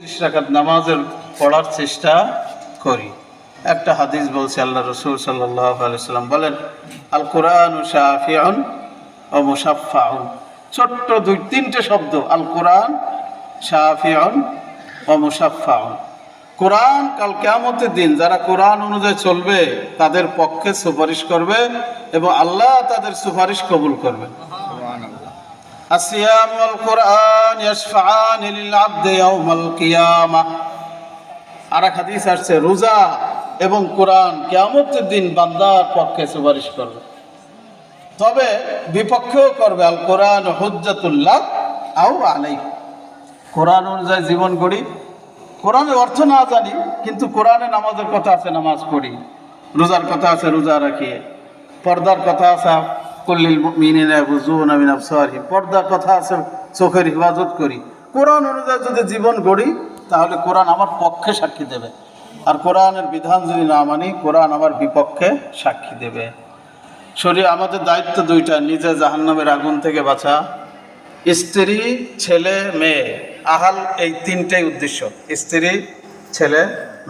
30 রাকাত নামাজের পড়ার চেষ্টা করি। একটা হাদিস বলছে, আল্লাহ রাসূল সাল্লাল্লাহু আলাইহি সাল্লাম বলেন, আল কোরআনু শাফিউন ওয়া মুশাফফাউন। ছোট্ট 2-3টে শব্দ, আল কোরআন শাফিউন ওয়া মুশাফফাউন। কোরআন কাল কিয়ামতের দিন যারা কোরআন অনুযায়ী চলবে তাদের পক্ষে সুপারিশ করবে এবং আল্লাহ তাদের সুপারিশ কবুল করবে। আসিয়াম ওয়াল কোরআন ইয়াশফাআন লিল আবদি ইয়াওমাল কিয়ামাহ। আর এক হাদিস আসছে, রোজা এবং কোরআন কিয়ামতের দিন বান্দার পক্ষে সুপারিশ করবে, তবে বিপক্ষেও করবে। আল কোরআন হুজ্জাতুল লাক আও আলাইক। কোরআন অনুযায়ী জীবন গড়ি, কোরআনের অর্থ না জানি কিন্তু কোরআনে নামাজের কথা আছে, নামাজ পড়ি। রোজার কথা আছে, রোজা রাখি। পর্দার কথা আছে, কুল্লিল মুমিনিনা ইয়াগুযুনা মিন আবসারিহিম। পর্দার কথা আছে, চোখের হিফাজত করি। কোরআন অনুযায়ী যদি জীবন গড়ি তাহলে কোরআন আমার পক্ষে সাক্ষী দেবে, আর কোরআনের বিধান যদি না মানি কোরআন আমার বিপক্ষে সাক্ষী দেবে। শরীর আমাদের দায়িত্ব দুইটা, নিজে জাহান্নামের আগুন থেকে বাঁচা, স্ত্রী ছেলে মেয়ে আহাল, এই তিনটাই উদ্দেশ্য। স্ত্রী ছেলে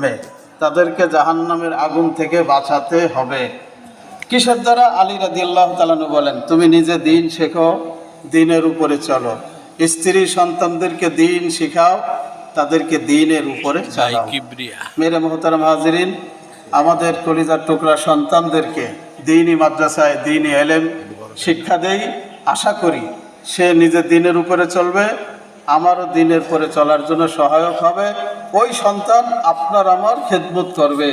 মেয়ে তাদেরকে জাহান্নামের আগুন থেকে বাঁচাতে হবে। কিসের দ্বারা? আলী রাদিয়াল্লাহু তাআলা আনহু বলেন, তুমি নিজে দিন শেখো, দিনের উপরে চলো। স্ত্রী সন্তানদেরকে দিন শিখাও, তাদেরকে দিনের উপরে চালাও। মেরে মোহতারাম হাজিরিন, আমাদের কলিজার টুকরা সন্তানদেরকে দ্বীনি মাদ্রাসায় দ্বীনি ইলম শিক্ষা দেই। আশা করি সে নিজে দিনের উপরে চলবে, আমারও দিনের পরে চলার জন্য সহায়ক হবে। ওই সন্তান আপনার আমার খেদমত করবে।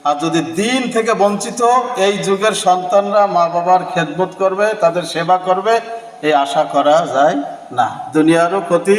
আর যদি দিন থেকে বঞ্চিত এই যুগের সন্তানরা মা বাবার খেদমত করবে, তাদের সেবা করবে, এই আশা করা যায় না। দুনিয়ারও ক্ষতি,